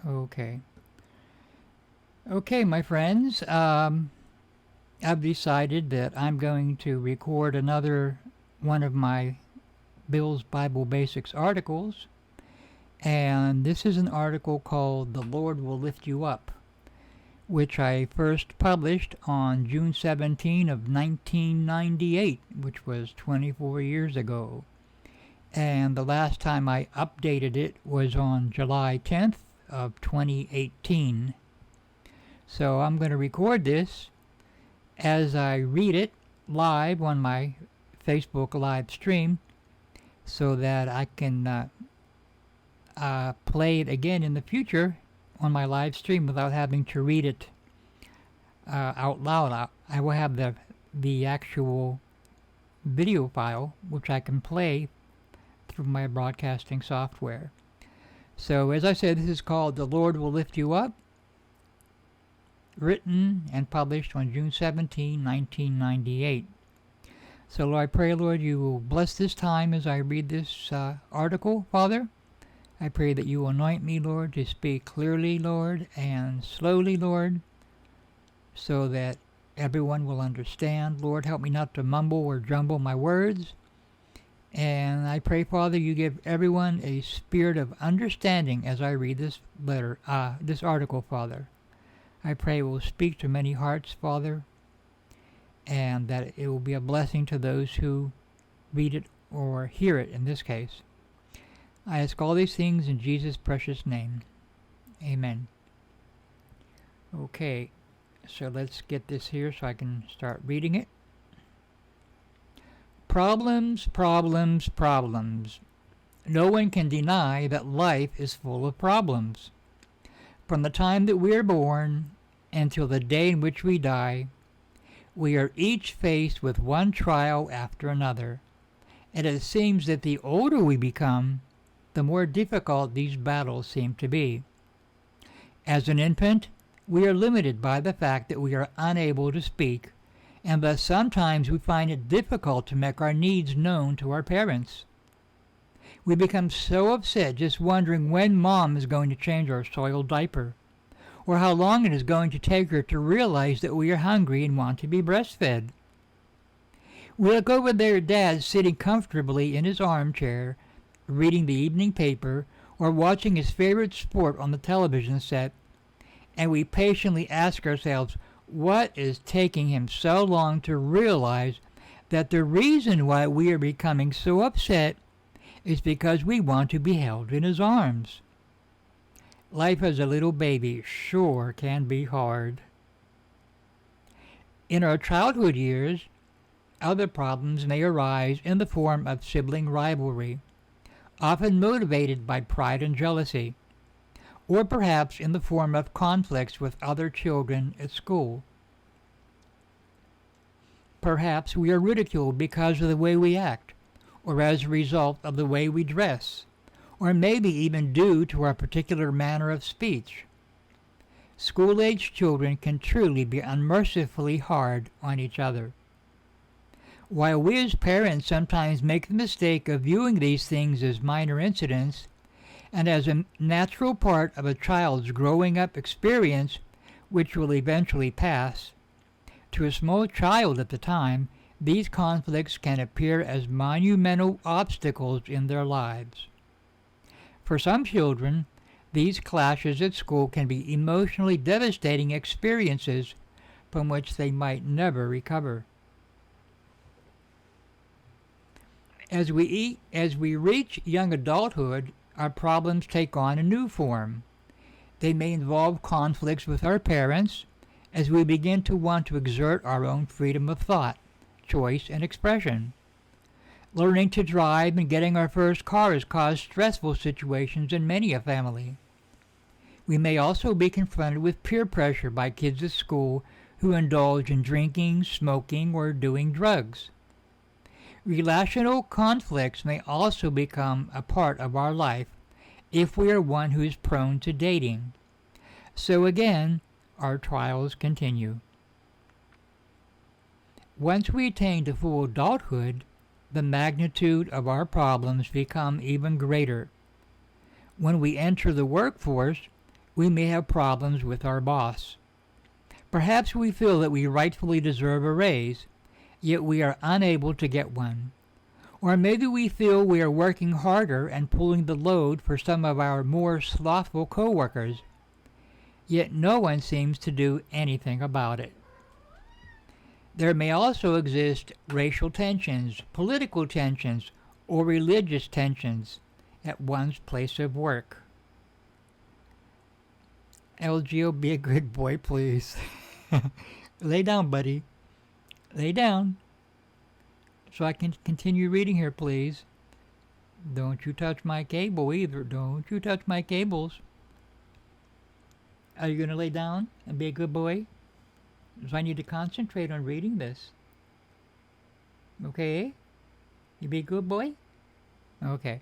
Okay. Okay, my friends. I've decided that I'm going to record another one of my Bill's Bible Basics articles. And this is an article called The Lord Will Lift You Up, which I first published on June 17 of 1998, which was 24 years ago. And the last time I updated it was on July 10th of 2018. So I'm going to record this as I read it live on my Facebook live stream so that I can play it again in the future on my live stream without having to read it out loud. I will have the actual video file, which I can play through my broadcasting software. So, as I said, this is called The Lord Will Lift You Up, written and published on June 17, 1998. So, Lord, I pray, Lord, you will bless this time as I read this article, Father. I pray that you will anoint me, Lord, to speak clearly, Lord, and slowly, Lord, so that everyone will understand. Lord, help me not to mumble or jumble my words. And I pray, Father, you give everyone a spirit of understanding as I read this this article, Father. I pray it will speak to many hearts, Father, and that it will be a blessing to those who read it or hear it in this case. I ask all these things in Jesus' precious name. Amen. Okay, so let's get this here so I can start reading it. Problems, problems, problems. No one can deny that life is full of problems. From the time that we are born until the day in which we die, we are each faced with one trial after another, and it seems that the older we become, the more difficult these battles seem to be. As an infant, we are limited by the fact that we are unable to speak, and thus sometimes we find it difficult to make our needs known to our parents. We become so upset just wondering when Mom is going to change our soiled diaper, or how long it is going to take her to realize that we are hungry and want to be breastfed. We look over there at Dad sitting comfortably in his armchair, reading the evening paper, or watching his favorite sport on the television set, and we patiently ask ourselves, what is taking him so long to realize that the reason why we are becoming so upset is because we want to be held in his arms? Life as a little baby sure can be hard. In our childhood years, other problems may arise in the form of sibling rivalry, often motivated by pride and jealousy, or perhaps in the form of conflicts with other children at school. Perhaps we are ridiculed because of the way we act, or as a result of the way we dress, or maybe even due to our particular manner of speech. School-age children can truly be unmercifully hard on each other. While we as parents sometimes make the mistake of viewing these things as minor incidents, and as a natural part of a child's growing up experience, which will eventually pass, to a small child at the time, these conflicts can appear as monumental obstacles in their lives. For some children, these clashes at school can be emotionally devastating experiences from which they might never recover. As we reach young adulthood, our problems take on a new form. They may involve conflicts with our parents as we begin to want to exert our own freedom of thought, choice, and expression. Learning to drive and getting our first car has caused stressful situations in many a family. We may also be confronted with peer pressure by kids at school who indulge in drinking, smoking, or doing drugs. Relational conflicts may also become a part of our life if we are one who is prone to dating. So again, our trials continue. Once we attain to full adulthood, the magnitude of our problems become even greater. When we enter the workforce, We may have problems with our boss. Perhaps we feel that we rightfully deserve a raise, yet we are unable to get one. Or maybe we feel we are working harder and pulling the load for some of our more slothful coworkers, yet no one seems to do anything about it. There may also exist racial tensions, political tensions, or religious tensions at one's place of work. LGO, be a good boy, please. Lay down, buddy. Lay down. So I can continue reading here, please. Don't you touch my cable either. Don't you touch my cables. Are you going to lay down and be a good boy? So I need to concentrate on reading this. Okay? You be a good boy? Okay.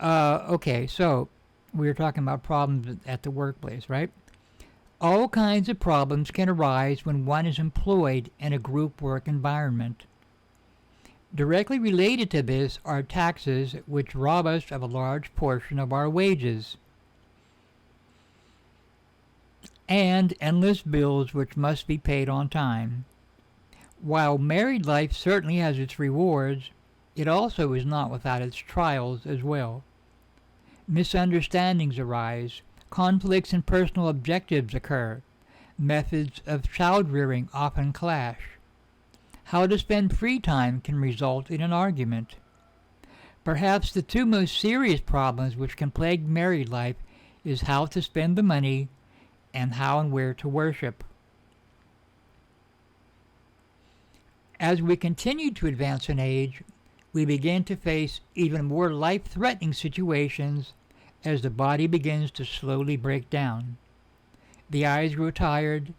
Okay, so we were talking about problems at the workplace, right? All kinds of problems can arise when one is employed in a group work environment. Directly related to this are taxes, which rob us of a large portion of our wages, and endless bills which must be paid on time. While married life certainly has its rewards, it also is not without its trials as well. Misunderstandings arise, conflicts in personal objectives occur, methods of child-rearing often clash. How to spend free time can result in an argument. Perhaps the two most serious problems which can plague married life is how to spend the money and how and where to worship. As we continue to advance in age, we begin to face even more life-threatening situations as the body begins to slowly break down. The eyes grow tired,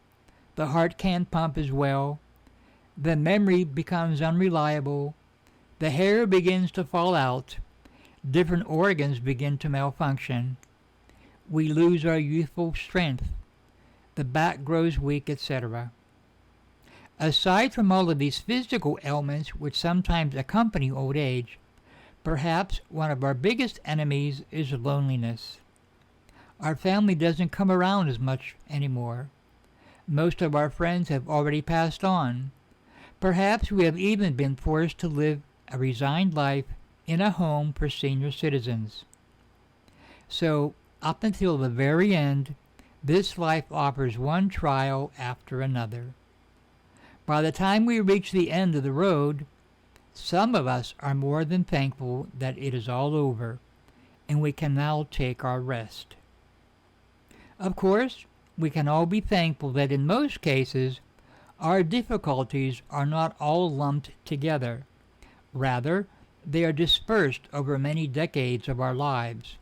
the heart can't pump as well, the memory becomes unreliable, the hair begins to fall out, different organs begin to malfunction, we lose our youthful strength, the back grows weak, etc. Aside from all of these physical ailments which sometimes accompany old age, perhaps one of our biggest enemies is loneliness. Our family doesn't come around as much anymore. Most of our friends have already passed on. Perhaps we have even been forced to live a resigned life in a home for senior citizens. So, up until the very end, this life offers one trial after another. By the time we reach the end of the road, some of us are more than thankful that it is all over, and we can now take our rest. Of course, we can all be thankful that in most cases, our difficulties are not all lumped together. Rather, they are dispersed over many decades of our lives.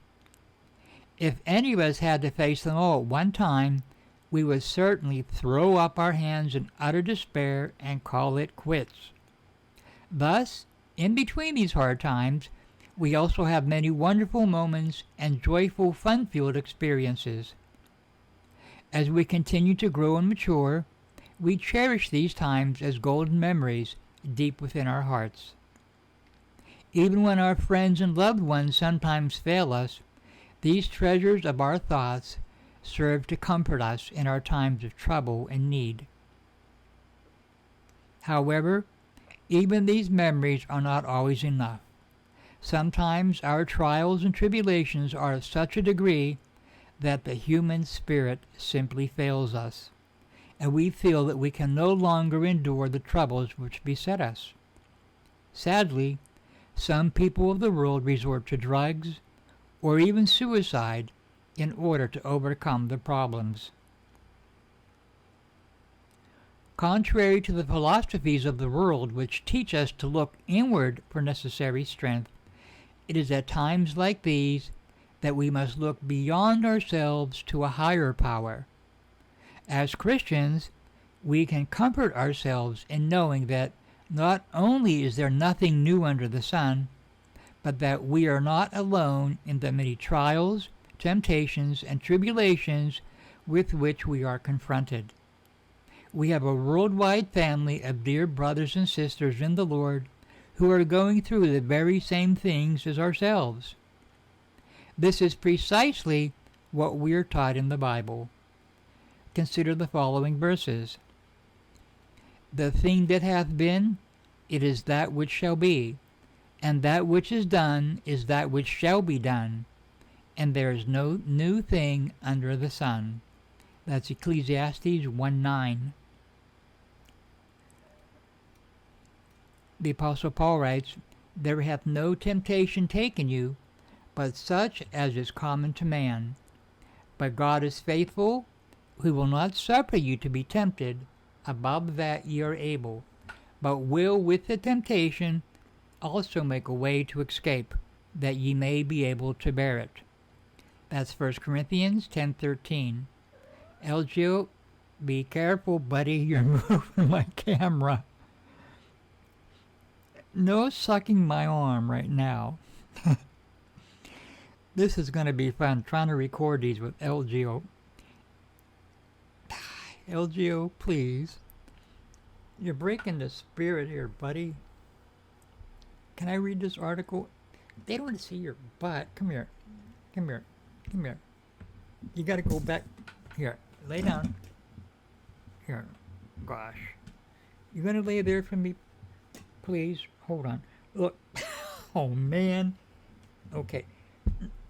If any of us had to face them all at one time, we would certainly throw up our hands in utter despair and call it quits. Thus, in between these hard times, we also have many wonderful moments and joyful, fun-filled experiences. As we continue to grow and mature, we cherish these times as golden memories deep within our hearts. Even when our friends and loved ones sometimes fail us, these treasures of our thoughts serve to comfort us in our times of trouble and need. However, even these memories are not always enough. Sometimes our trials and tribulations are of such a degree that the human spirit simply fails us, and we feel that we can no longer endure the troubles which beset us. Sadly, some people of the world resort to drugs or even suicide in order to overcome the problems. Contrary to the philosophies of the world which teach us to look inward for necessary strength, it is at times like these that we must look beyond ourselves to a higher power. As Christians, we can comfort ourselves in knowing that not only is there nothing new under the sun, but that we are not alone in the many trials, temptations, and tribulations with which we are confronted. We have a worldwide family of dear brothers and sisters in the Lord who are going through the very same things as ourselves. This is precisely what we are taught in the Bible. Consider the following verses. The thing that hath been, it is that which shall be, and that which is done is that which shall be done, and there is no new thing under the sun. That's Ecclesiastes 1:9. The Apostle Paul writes, There hath no temptation taken you, but such as is common to man. But God is faithful, who will not suffer you to be tempted above that ye are able, but will with the temptation also make a way to escape, that ye may be able to bear it. That's 1 Corinthians 10:13. LGO, be careful, buddy, you're moving my camera. No sucking my arm right now. This is going to be fun, trying to record these with LGO. LGO, please. You're breaking the spirit here, buddy. Can I read this article? They don't want to see your butt. Come here. Come here. Come here. You got to go back. Here. Lay down. Here. Gosh. You going to lay there for me? Please. Hold on. Look. Oh, man. Okay.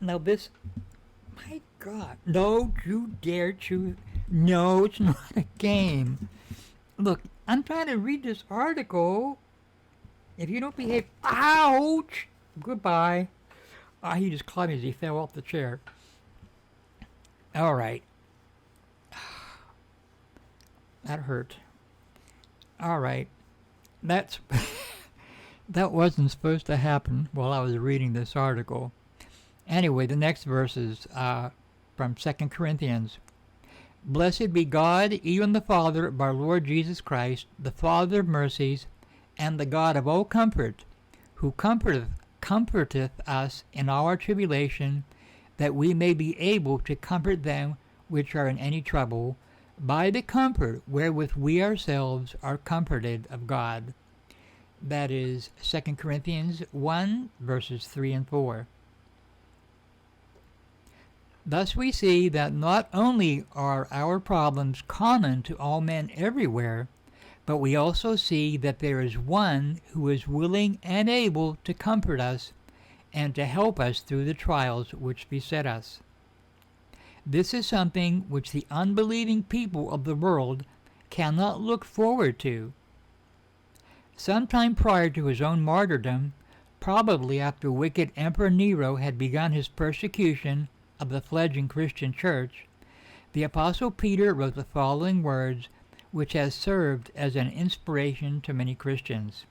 Now this... My God. No, you dare choose... No, it's not a game. Look, I'm trying to read this article. If you don't behave... Ouch! Goodbye. He just caught me as he fell off the chair. All right. That hurt. All right. That's... That wasn't supposed to happen while I was reading this article. Anyway, the next verse is from 2 Corinthians. Blessed be God, even the Father of our Lord Jesus Christ, the Father of mercies, and the God of all comfort, who comforteth us in our tribulation, that we may be able to comfort them which are in any trouble, by the comfort wherewith we ourselves are comforted of God. That is 2 Corinthians 1, verses 3 and 4. Thus we see that not only are our problems common to all men everywhere, but we also see that there is one who is willing and able to comfort us and to help us through the trials which beset us. This is something which the unbelieving people of the world cannot look forward to. Sometime prior to his own martyrdom, probably after wicked Emperor Nero had begun his persecution of the fledgling Christian church, the Apostle Peter wrote the following words, which has served as an inspiration to many Christians.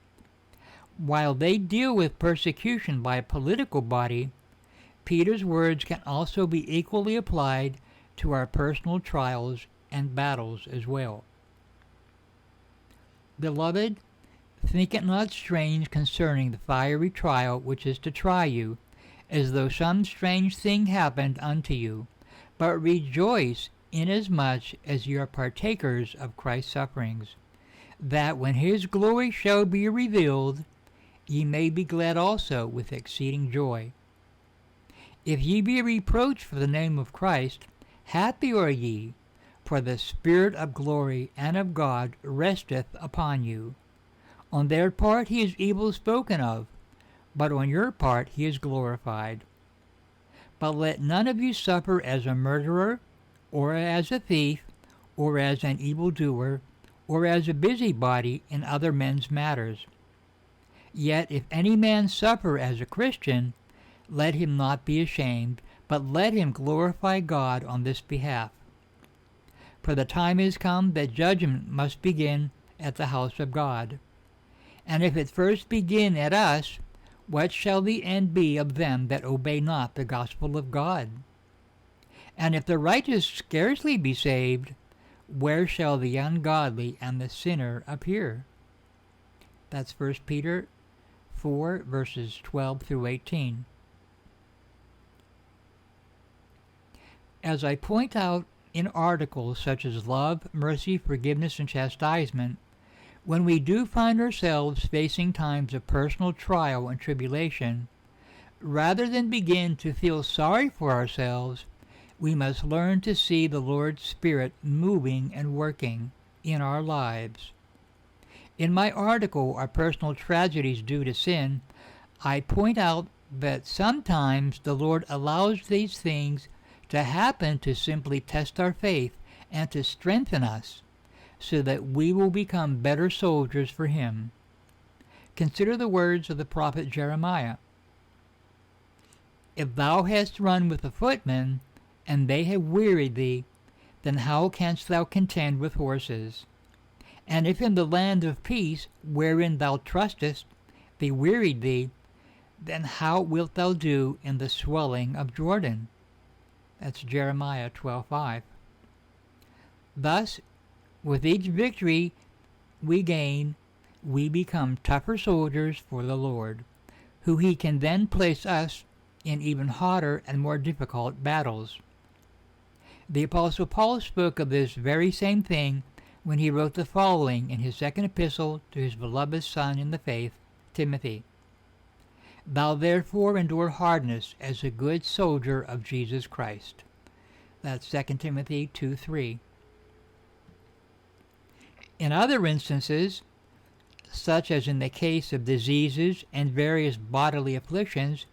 While they deal with persecution by a political body, Peter's words can also be equally applied to our personal trials and battles as well. Beloved, think it not strange concerning the fiery trial which is to try you, as though some strange thing happened unto you, but rejoice inasmuch as ye are partakers of Christ's sufferings, that when his glory shall be revealed, ye may be glad also with exceeding joy. If ye be reproached for the name of Christ, happy are ye, for the Spirit of glory and of God resteth upon you. On their part he is evil spoken of, but on your part he is glorified. But let none of you suffer as a murderer, or as a thief, or as an evildoer, or as a busybody in other men's matters. Yet if any man suffer as a Christian, let him not be ashamed, but let him glorify God on this behalf. For the time is come that judgment must begin at the house of God. And if it first begin at us, what shall the end be of them that obey not the gospel of God? And if the righteous scarcely be saved, where shall the ungodly and the sinner appear? That's 1 Peter 4, verses 12 through 18. As I point out in articles such as Love, Mercy, Forgiveness, and Chastisement, when we do find ourselves facing times of personal trial and tribulation, rather than begin to feel sorry for ourselves, We must learn to see the Lord's Spirit moving and working in our lives. In my article, Our Personal Tragedies Due to Sin, I point out that sometimes the Lord allows these things to happen to simply test our faith and to strengthen us so that we will become better soldiers for Him. Consider the words of the prophet Jeremiah. If thou hast run with the footmen, and they have wearied thee, then how canst thou contend with horses? And if in the land of peace, wherein thou trustest, they wearied thee, then how wilt thou do in the swelling of Jordan? That's Jeremiah 12:5. Thus, with each victory we gain, we become tougher soldiers for the Lord, who He can then place us in even hotter and more difficult battles. The Apostle Paul spoke of this very same thing when he wrote the following in his second epistle to his beloved son in the faith, Timothy. Thou therefore endure hardness as a good soldier of Jesus Christ. That's 2 Timothy 2:3. In other instances, such as in the case of diseases and various bodily afflictions,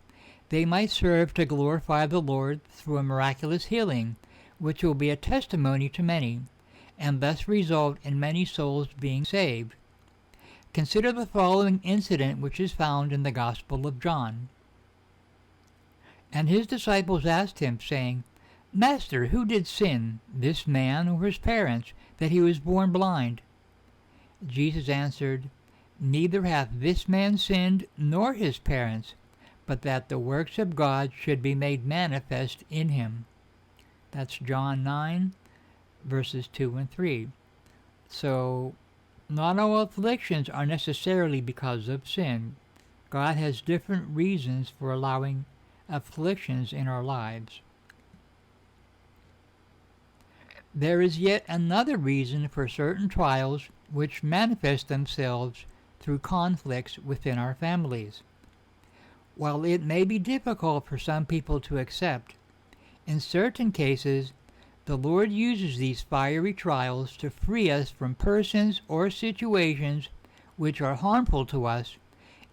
they might serve to glorify the Lord through a miraculous healing, which will be a testimony to many, and thus result in many souls being saved. Consider the following incident which is found in the Gospel of John. And his disciples asked him, saying, Master, who did sin, this man or his parents, that he was born blind? Jesus answered, Neither hath this man sinned, nor his parents, but that the works of God should be made manifest in him. That's John 9, verses 2 and 3. So, not all afflictions are necessarily because of sin. God has different reasons for allowing afflictions in our lives. There is yet another reason for certain trials which manifest themselves through conflicts within our families. While it may be difficult for some people to accept, in certain cases, the Lord uses these fiery trials to free us from persons or situations which are harmful to us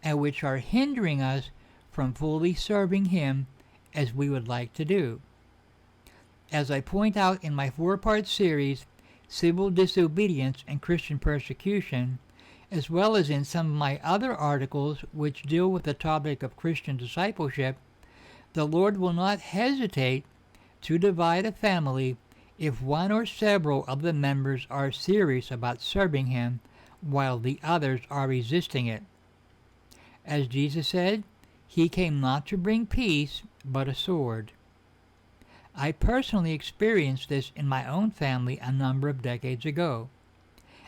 and which are hindering us from fully serving Him as we would like to do. As I point out in my 4-part series, Civil Disobedience and Christian Persecution, as well as in some of my other articles which deal with the topic of Christian discipleship, the Lord will not hesitate to divide a family if one or several of the members are serious about serving Him while the others are resisting it. As Jesus said, He came not to bring peace, but a sword. I personally experienced this in my own family a number of decades ago,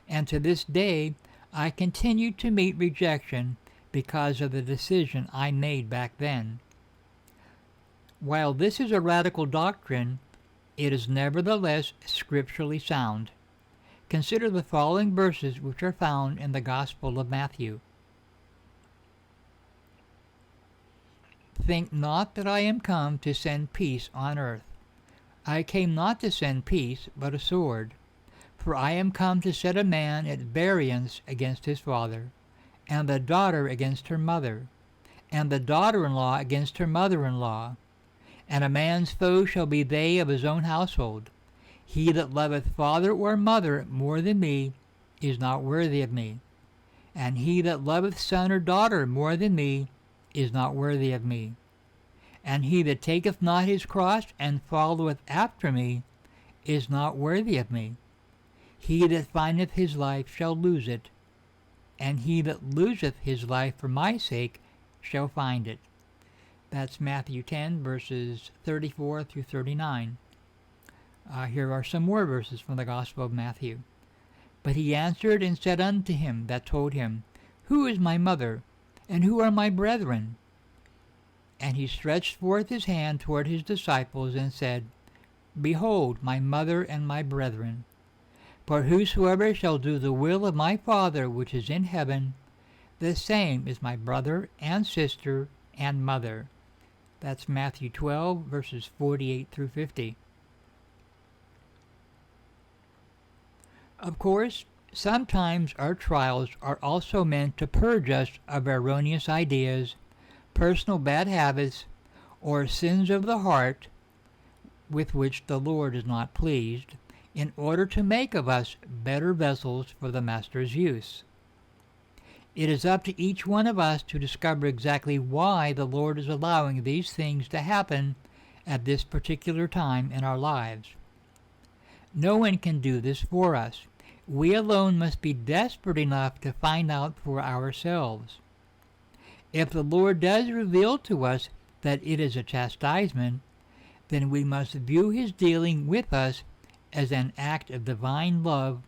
and to this day I continue to meet rejection because of the decision I made back then. While this is a radical doctrine, it is nevertheless scripturally sound. Consider the following verses which are found in the Gospel of Matthew. Think not that I am come to send peace on earth. I came not to send peace, but a sword. For I am come to set a man at variance against his father, and the daughter against her mother, and the daughter-in-law against her mother-in-law. And a man's foe shall be they of his own household. He that loveth father or mother more than me is not worthy of me. And he that loveth son or daughter more than me is not worthy of me. And he that taketh not his cross and followeth after me is not worthy of me. He that findeth his life shall lose it, and he that loseth his life for my sake shall find it. That's Matthew 10, verses 34 through 39. Here are some more verses from the Gospel of Matthew. But he answered and said unto him that told him, Who is my mother, and who are my brethren? And he stretched forth his hand toward his disciples, and said, Behold, my mother and my brethren. For whosoever shall do the will of my Father which is in heaven, the same is my brother and sister and mother. That's Matthew 12, verses 48 through 50. Of course, sometimes our trials are also meant to purge us of erroneous ideas, personal bad habits, or sins of the heart with which the Lord is not pleased, in order to make of us better vessels for the Master's use. It is up to each one of us to discover exactly why the Lord is allowing these things to happen at this particular time in our lives. No one can do this for us. We alone must be desperate enough to find out for ourselves. If the Lord does reveal to us that it is a chastisement, then we must view his dealing with us as an act of divine love,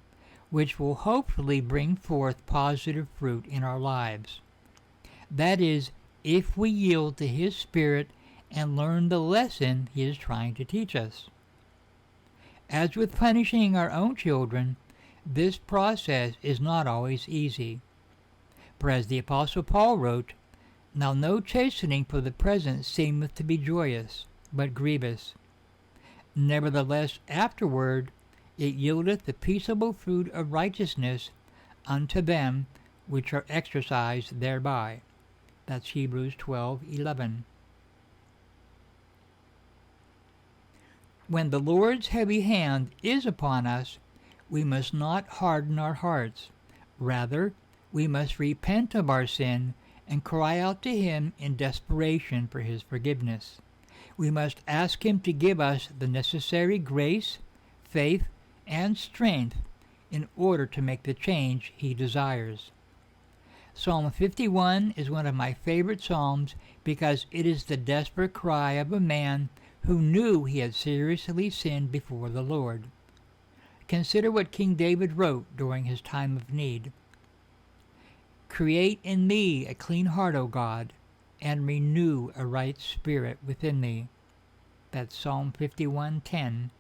which will hopefully bring forth positive fruit in our lives. That is, if we yield to his Spirit and learn the lesson he is trying to teach us. As with punishing our own children, this process is not always easy. For as the Apostle Paul wrote, "Now no chastening for the present seemeth to be joyous, but grievous. Nevertheless afterward it yieldeth the peaceable fruit of righteousness unto them which are exercised thereby." That's Hebrews 12:11. When the Lord's heavy hand is upon us, we must not harden our hearts. Rather, we must repent of our sin and cry out to him in desperation for his forgiveness. We must ask him to give us the necessary grace, faith, and strength in order to make the change he desires. Psalm 51 is one of my favorite psalms because it is the desperate cry of a man who knew he had seriously sinned before the Lord. Consider what King David wrote during his time of need. "Create in me a clean heart, O God, and renew a right spirit within me." That's Psalm 51:10.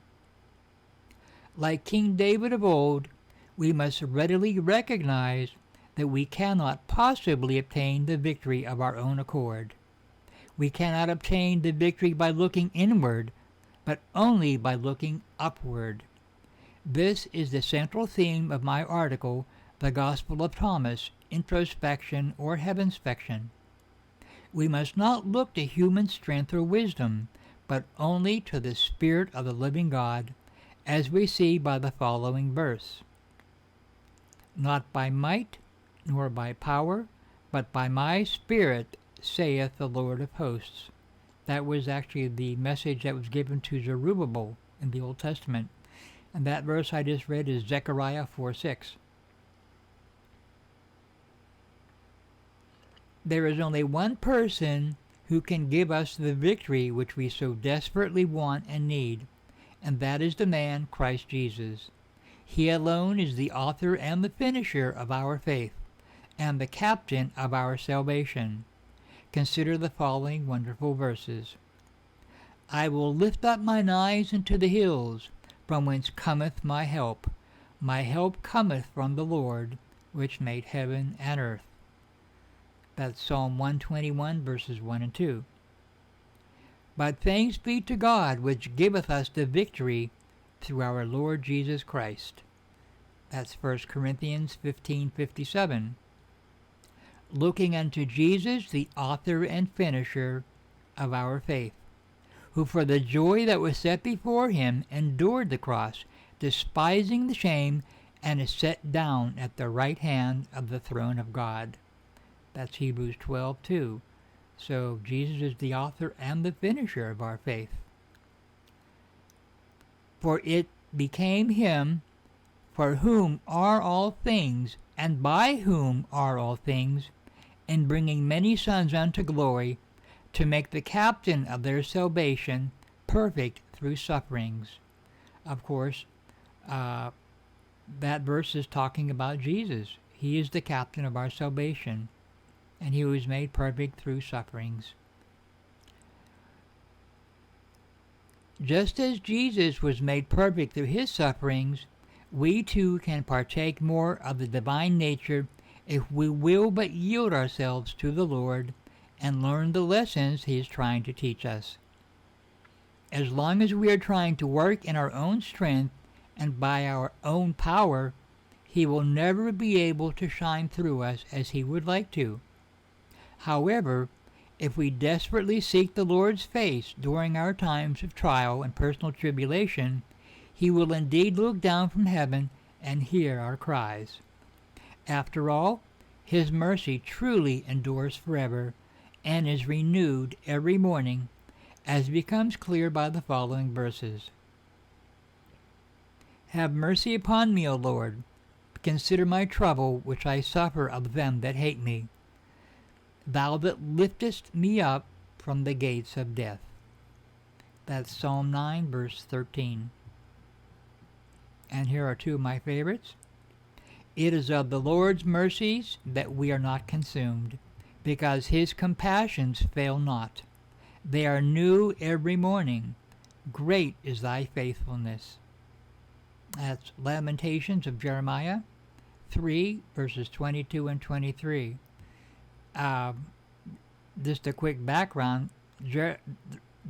Like King David of old, we must readily recognize that we cannot possibly obtain the victory of our own accord. We cannot obtain the victory by looking inward, but only by looking upward. This is the central theme of my article, "The Gospel of Thomas, Introspection or Heavenspection." We must not look to human strength or wisdom, but only to the Spirit of the living God, as we see by the following verse. "Not by might, nor by power, but by my Spirit, saith the Lord of hosts." That was actually the message that was given to Zerubbabel in the Old Testament. And that verse I just read is Zechariah 4:6. There is only one person who can give us the victory which we so desperately want and need, and that is the man Christ Jesus. He alone is the author and the finisher of our faith, and the captain of our salvation. Consider the following wonderful verses. "I will lift up mine eyes into the hills, from whence cometh my help. My help cometh from the Lord, which made heaven and earth." That's Psalm 121, verses 1 and 2. "But thanks be to God, which giveth us the victory through our Lord Jesus Christ." That's 1 Corinthians 15:57. "Looking unto Jesus, the author and finisher of our faith, who for the joy that was set before him endured the cross, despising the shame, and is set down at the right hand of the throne of God." That's Hebrews 12:2. So Jesus is the author and the finisher of our faith. "For it became him, for whom are all things, and by whom are all things, in bringing many sons unto glory, to make the captain of their salvation perfect through sufferings." Of course, that verse is talking about Jesus. He is the captain of our salvation, and he was made perfect through sufferings. Just as Jesus was made perfect through his sufferings, we too can partake more of the divine nature if we will but yield ourselves to the Lord and learn the lessons he is trying to teach us. As long as we are trying to work in our own strength and by our own power, he will never be able to shine through us as he would like to. However, if we desperately seek the Lord's face during our times of trial and personal tribulation, he will indeed look down from heaven and hear our cries. After all, his mercy truly endures forever and is renewed every morning, as becomes clear by the following verses. Have mercy upon me, O Lord. Consider my trouble which I suffer of them that hate me. Thou that liftest me up from the gates of death. That's Psalm 9, verse 13. And here are two of my favorites. It is of the Lord's mercies that we are not consumed, because his compassions fail not. They are new every morning. Great is thy faithfulness. That's Lamentations of Jeremiah 3, verses 22 and 23. Just a quick background. The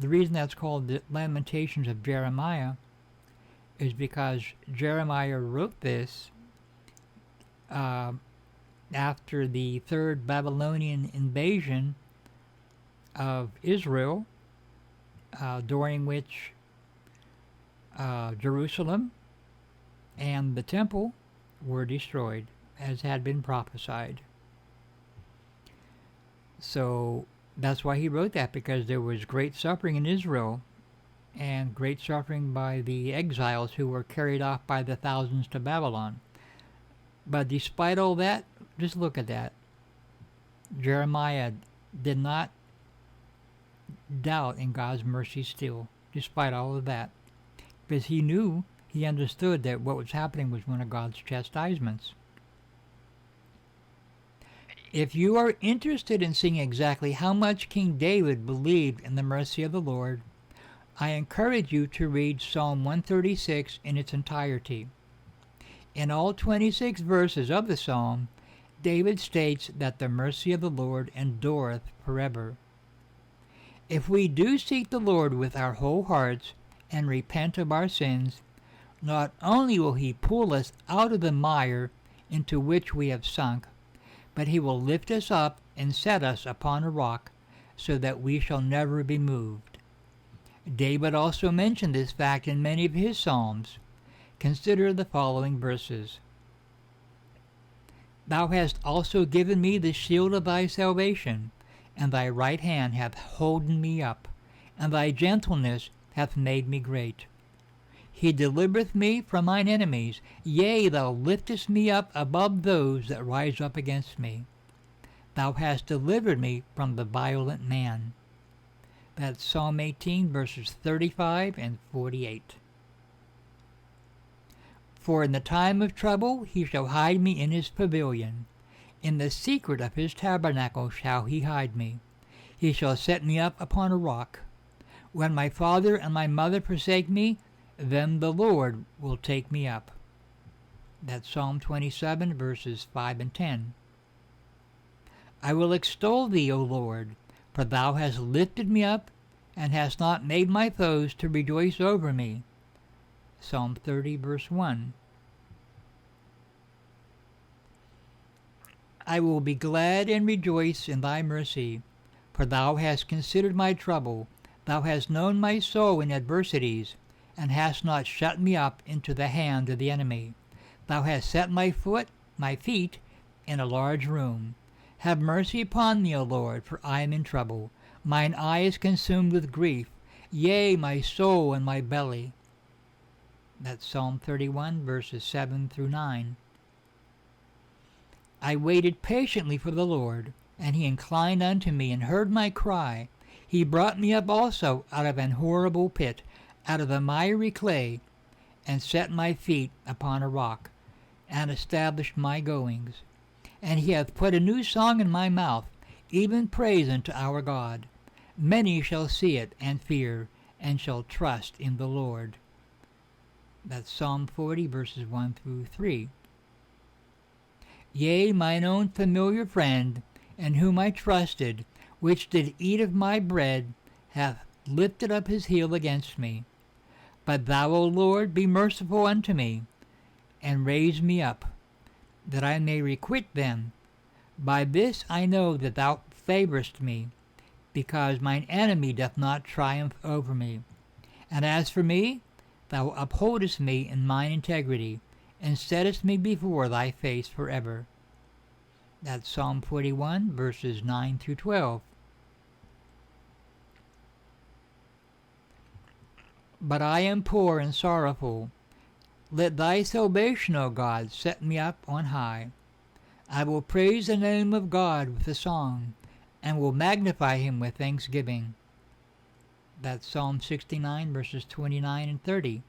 reason that's called the Lamentations of Jeremiah is because Jeremiah wrote this after the third Babylonian invasion of Israel, during which Jerusalem and the temple were destroyed, as had been prophesied. So that's why he wrote that, because there was great suffering in Israel and great suffering by the exiles who were carried off by the thousands to Babylon. But despite all that, just look at that. Jeremiah did not doubt in God's mercy still, despite all of that, because he understood that what was happening was one of God's chastisements. If you are interested in seeing exactly how much King David believed in the mercy of the Lord, I encourage you to read Psalm 136 in its entirety. In all 26 verses of the psalm, David states that the mercy of the Lord endureth forever. If we do seek the Lord with our whole hearts and repent of our sins, not only will he pull us out of the mire into which we have sunk, but he will lift us up and set us upon a rock, so that we shall never be moved. David also mentioned this fact in many of his psalms. Consider the following verses. Thou hast also given me the shield of thy salvation, and thy right hand hath holden me up, and thy gentleness hath made me great. He delivereth me from mine enemies, yea, thou liftest me up above those that rise up against me. Thou hast delivered me from the violent man. That's Psalm 18, verses 35 and 48. For in the time of trouble he shall hide me in his pavilion. In the secret of his tabernacle shall he hide me. He shall set me up upon a rock. When my father and my mother forsake me, then the Lord will take me up. That's Psalm 27, verses 5 and 10. I will extol thee, O Lord, for thou hast lifted me up, and hast not made my foes to rejoice over me. Psalm 30, verse 1. I will be glad and rejoice in thy mercy, for thou hast considered my trouble. Thou hast known my soul in adversities, and hast not shut me up into the hand of the enemy. Thou hast set my feet in a large room. Have mercy upon me, O Lord, for I am in trouble. Mine eye is consumed with grief, yea, my soul and my belly. That's Psalm 31, verses 7 through 9. I waited patiently for the Lord, and he inclined unto me and heard my cry. He brought me up also out of an horrible pit, out of the miry clay, and set my feet upon a rock, and established my goings. And he hath put a new song in my mouth, even praise unto our God. Many shall see it and fear, and shall trust in the Lord. That's Psalm 40, verses 1 through 3. Yea, mine own familiar friend, in whom I trusted, which did eat of my bread, hath lifted up his heel against me. But thou, O Lord, be merciful unto me, and raise me up, that I may requite them. By this I know that thou favorest me, because mine enemy doth not triumph over me. And as for me, thou upholdest me in mine integrity, and settest me before thy face forever. That's Psalm 41, verses 9 through 12. But I am poor and sorrowful. Let thy salvation, O God, set me up on high. I will praise the name of God with a song, and will magnify him with thanksgiving. That's Psalm 69, verses 29 and 30.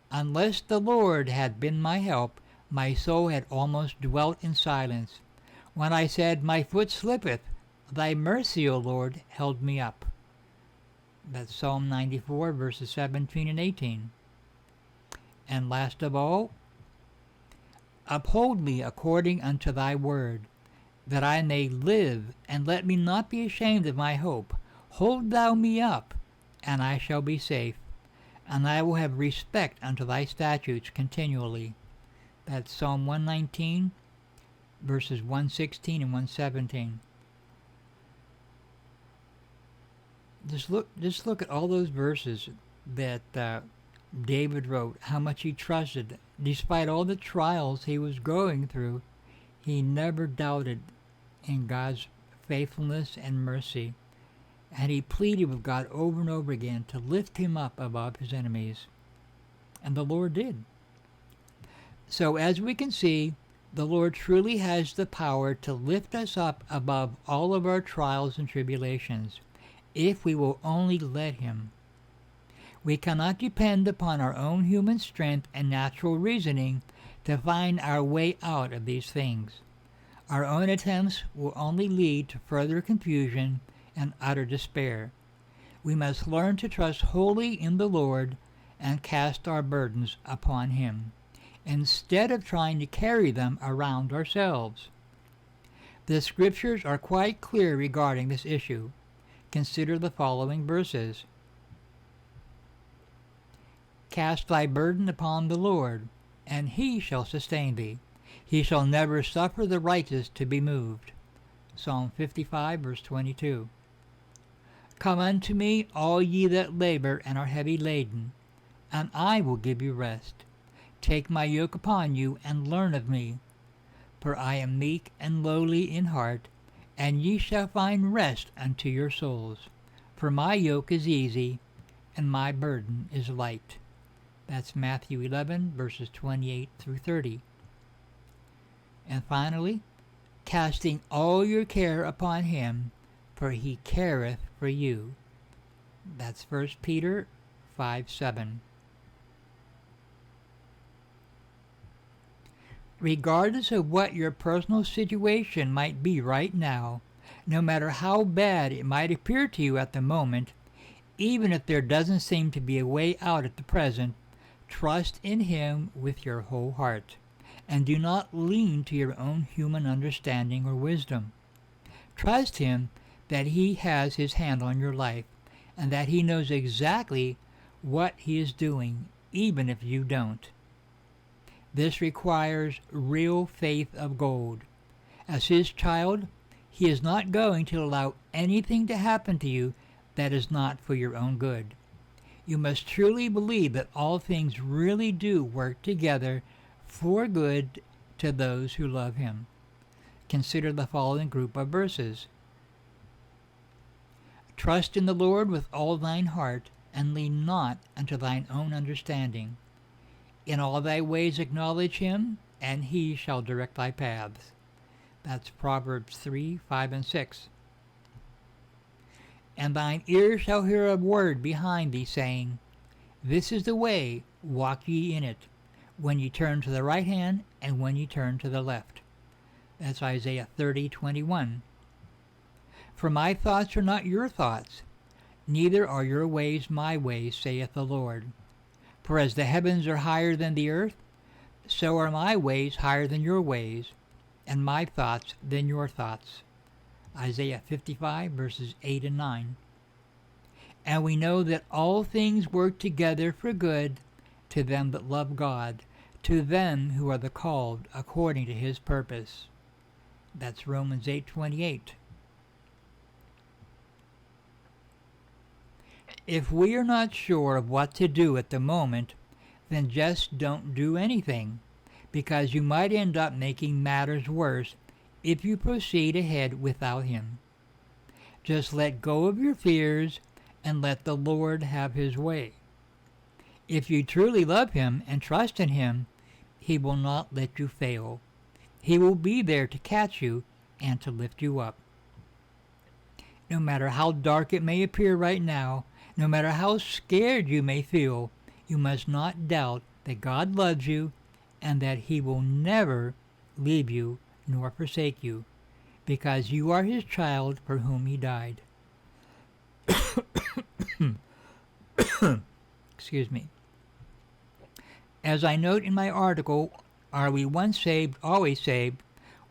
Unless the Lord had been my help, my soul had almost dwelt in silence. When I said, my foot slippeth, thy mercy, O Lord, held me up. That's Psalm 94, verses 17 and 18. And last of all, uphold me according unto thy word, that I may live, and let me not be ashamed of my hope. Hold thou me up, and I shall be safe, and I will have respect unto thy statutes continually. That's Psalm 119, verses 116 and 117. Just look at all those verses that David wrote, how much he trusted. Despite all the trials he was going through, he never doubted in God's faithfulness and mercy. And he pleaded with God over and over again to lift him up above his enemies. And the Lord did. So as we can see, the Lord truly has the power to lift us up above all of our trials and tribulations, if we will only let him. We cannot depend upon our own human strength and natural reasoning to find our way out of these things. Our own attempts will only lead to further confusion and utter despair. We must learn to trust wholly in the Lord and cast our burdens upon him, instead of trying to carry them around ourselves. The scriptures are quite clear regarding this issue. Consider the following verses. Cast thy burden upon the Lord, and he shall sustain thee. He shall never suffer the righteous to be moved. Psalm 55, verse 22. Come unto me, all ye that labor and are heavy laden, and I will give you rest. Take my yoke upon you, and learn of me. For I am meek and lowly in heart, and ye shall find rest unto your souls. For my yoke is easy, and my burden is light. That's Matthew 11, verses 28 through 30. And finally, casting all your care upon him, for he careth for you. That's 1 Peter 5:7. Regardless of what your personal situation might be right now, no matter how bad it might appear to you at the moment, even if there doesn't seem to be a way out at the present, trust in him with your whole heart, and do not lean to your own human understanding or wisdom. Trust him that he has his hand on your life, and that he knows exactly what he is doing, even if you don't. This requires real faith of gold. As his child, he is not going to allow anything to happen to you that is not for your own good. You must truly believe that all things really do work together for good to those who love him. Consider the following group of verses. Trust in the Lord with all thine heart, and lean not unto thine own understanding. In all thy ways acknowledge him, and he shall direct thy paths. That's Proverbs 3, 5, and 6. And thine ear shall hear a word behind thee, saying, This is the way, walk ye in it, when ye turn to the right hand, and when ye turn to the left. That's Isaiah 30, 21. For my thoughts are not your thoughts, neither are your ways my ways, saith the Lord. For as the heavens are higher than the earth, so are my ways higher than your ways, and my thoughts than your thoughts. Isaiah 55, verses 8 and 9. And we know that all things work together for good to them that love God, to them who are the called according to his purpose. That's Romans 8:28. If we are not sure of what to do at the moment, then just don't do anything, because you might end up making matters worse if you proceed ahead without him. Just let go of your fears and let the Lord have his way. If you truly love him and trust in him, he will not let you fail. He will be there to catch you and to lift you up. No matter how dark it may appear right now, no matter how scared you may feel, you must not doubt that God loves you and that he will never leave you nor forsake you, because you are his child for whom he died. Excuse me. As I note in my article, Are We Once Saved, Always Saved?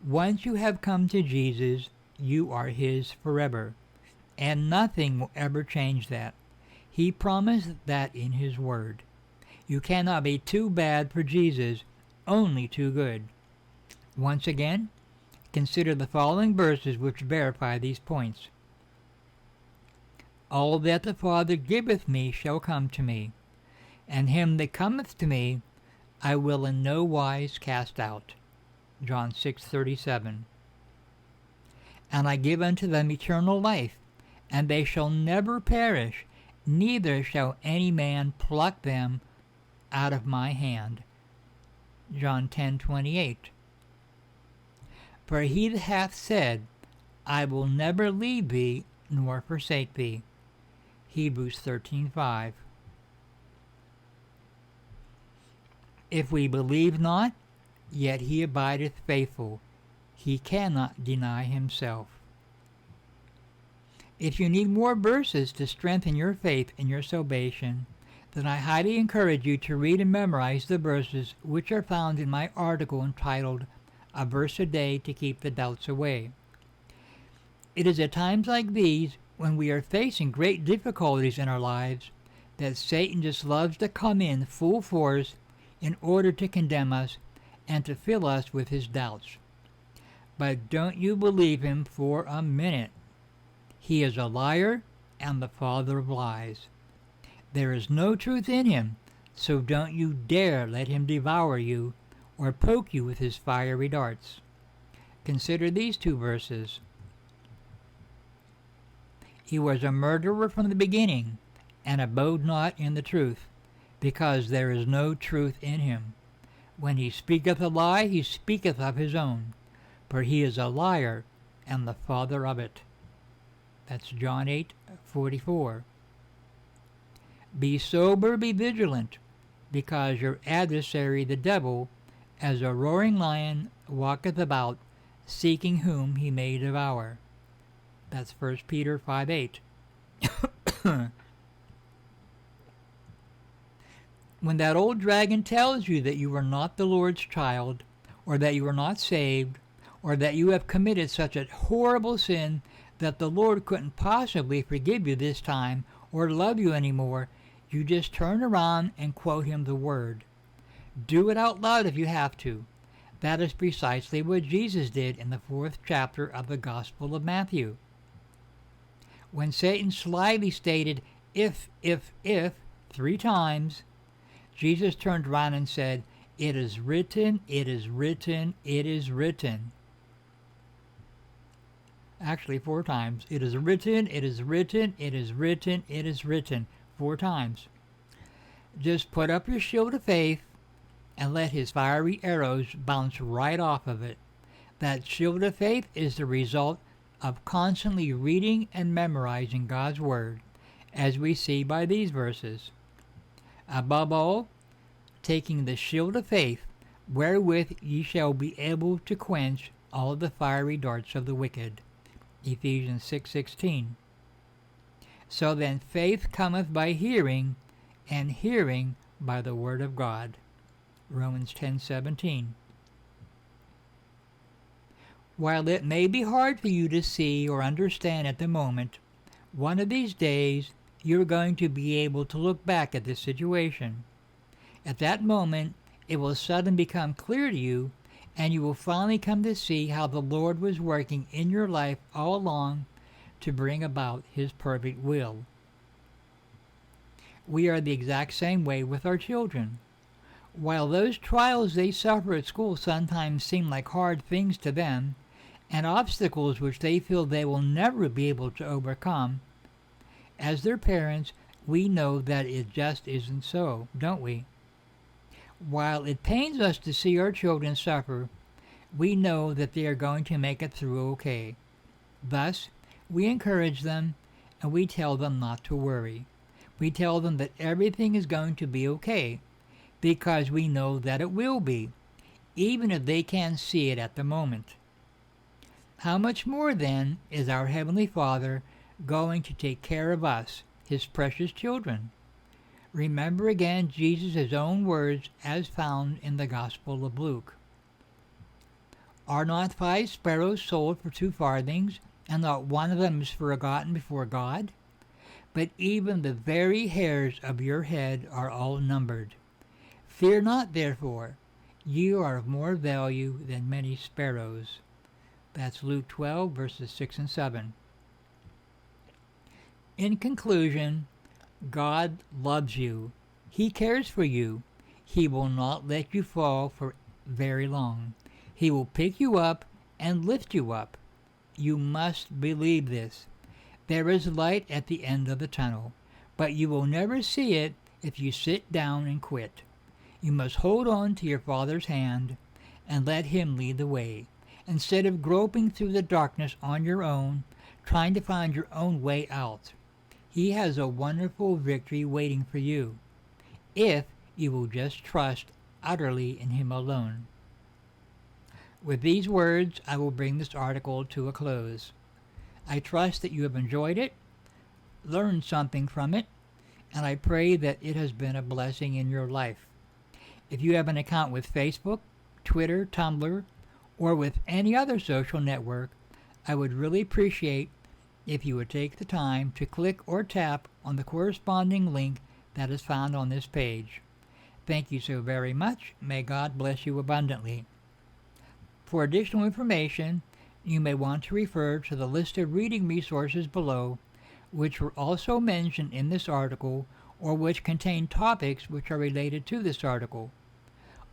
Once you have come to Jesus, you are his forever, and nothing will ever change that. He promised that in his word. You cannot be too bad for Jesus, only too good. Once again, consider the following verses which verify these points. All that the Father giveth me shall come to me, and him that cometh to me I will in no wise cast out. John 6:37. And I give unto them eternal life, and they shall never perish, neither shall any man pluck them out of my hand. John 10:28. For he that hath said, I will never leave thee nor forsake thee. Hebrews 13:5. If we believe not, yet he abideth faithful. He cannot deny himself. If you need more verses to strengthen your faith in your salvation, then I highly encourage you to read and memorize the verses which are found in my article entitled A Verse a Day to Keep the Doubts Away. It is at times like these, when we are facing great difficulties in our lives, that Satan just loves to come in full force in order to condemn us and to fill us with his doubts. But don't you believe him for a minute. He is a liar and the father of lies. There is no truth in him, so don't you dare let him devour you or poke you with his fiery darts. Consider these two verses. He was a murderer from the beginning, and abode not in the truth, because there is no truth in him. When he speaketh a lie, he speaketh of his own, for he is a liar and the father of it. That's John 8:44. Be sober, be vigilant, because your adversary the devil, as a roaring lion, walketh about, seeking whom he may devour. That's 1 Peter 5:8. When that old dragon tells you that you are not the Lord's child, or that you are not saved, or that you have committed such a horrible sin that the Lord couldn't possibly forgive you this time or love you anymore, you just turn around and quote him the word. Do it out loud if you have to. That is precisely what Jesus did in the 4th chapter of the Gospel of Matthew. When Satan slyly stated, if, 3 times, Jesus turned around and said, It is written, it is written, it is written. Actually, 4 times. It is written, it is written, it is written, it is written. 4 times. Just put up your shield of faith and let his fiery arrows bounce right off of it. That shield of faith is the result of constantly reading and memorizing God's Word, as we see by these verses. Above all, taking the shield of faith, wherewith ye shall be able to quench all the fiery darts of the wicked. Ephesians 6:16. So then faith cometh by hearing, and hearing by the word of God. Romans 10:17. While it may be hard for you to see or understand at the moment, one of these days you're going to be able to look back at this situation. At that moment, it will suddenly become clear to you, and you will finally come to see how the Lord was working in your life all along to bring about His perfect will. We are the exact same way with our children. While those trials they suffer at school sometimes seem like hard things to them, and obstacles which they feel they will never be able to overcome, as their parents, we know that it just isn't so, don't we? While it pains us to see our children suffer, we know that they are going to make it through okay. Thus, we encourage them and we tell them not to worry. We tell them that everything is going to be okay because we know that it will be, even if they can't see it at the moment. How much more then is our Heavenly Father going to take care of us, His precious children? Remember again Jesus' own words as found in the Gospel of Luke. Are not 5 sparrows sold for 2 farthings, and not one of them is forgotten before God? But even the very hairs of your head are all numbered. Fear not, therefore, you are of more value than many sparrows. That's Luke 12, verses 6 and 7. In conclusion, God loves you. He cares for you. He will not let you fall for very long. He will pick you up and lift you up. You must believe this. There is light at the end of the tunnel, but you will never see it if you sit down and quit. You must hold on to your Father's hand and let Him lead the way, instead of groping through the darkness on your own, trying to find your own way out. He has a wonderful victory waiting for you, if you will just trust utterly in Him alone. With these words, I will bring this article to a close. I trust that you have enjoyed it, learned something from it, and I pray that it has been a blessing in your life. If you have an account with Facebook, Twitter, Tumblr, or with any other social network, I would really appreciate if you would take the time to click or tap on the corresponding link that is found on this page. Thank you so very much. May God bless you abundantly. For additional information, you may want to refer to the listed reading resources below, which were also mentioned in this article or which contain topics which are related to this article.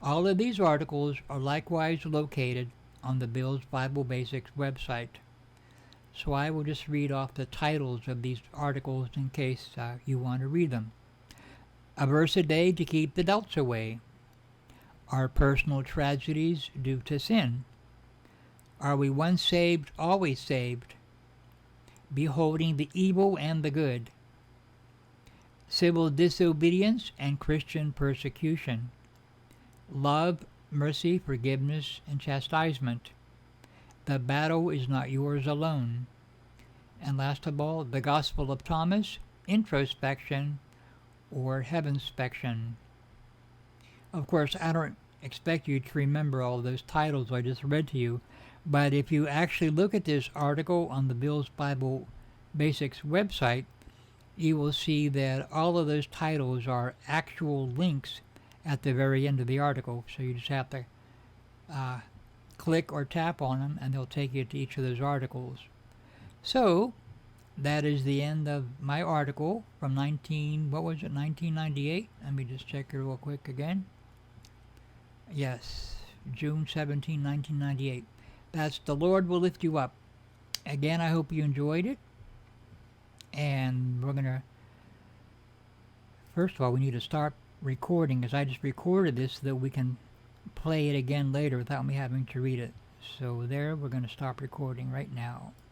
All of these articles are likewise located on the Bill's Bible Basics website. So I will just read off the titles of these articles in case you want to read them. A verse a day to keep the doubts away. Our personal tragedies due to sin. Are we once saved, always saved? Beholding the evil and the good. Civil disobedience and Christian persecution. Love, mercy, forgiveness, and chastisement. The battle is not yours alone. And last of all, the Gospel of Thomas, introspection, or heavenspection. Of course, I don't expect you to remember all those titles I just read to you, but if you actually look at this article on the Bill's Bible Basics website, you will see that all of those titles are actual links at the very end of the article, so you just have to click or tap on them and they'll take you to each of those articles. So that is the end of my article from 1998. Let me just check it real quick again. Yes, June 17, 1998. That's The Lord Will Lift You Up. Again, I hope you enjoyed it. And we're going to, first of all, we need to start recording, because I just recorded this so that we can play it again later without me having to read it. So there, we're going to stop recording right now.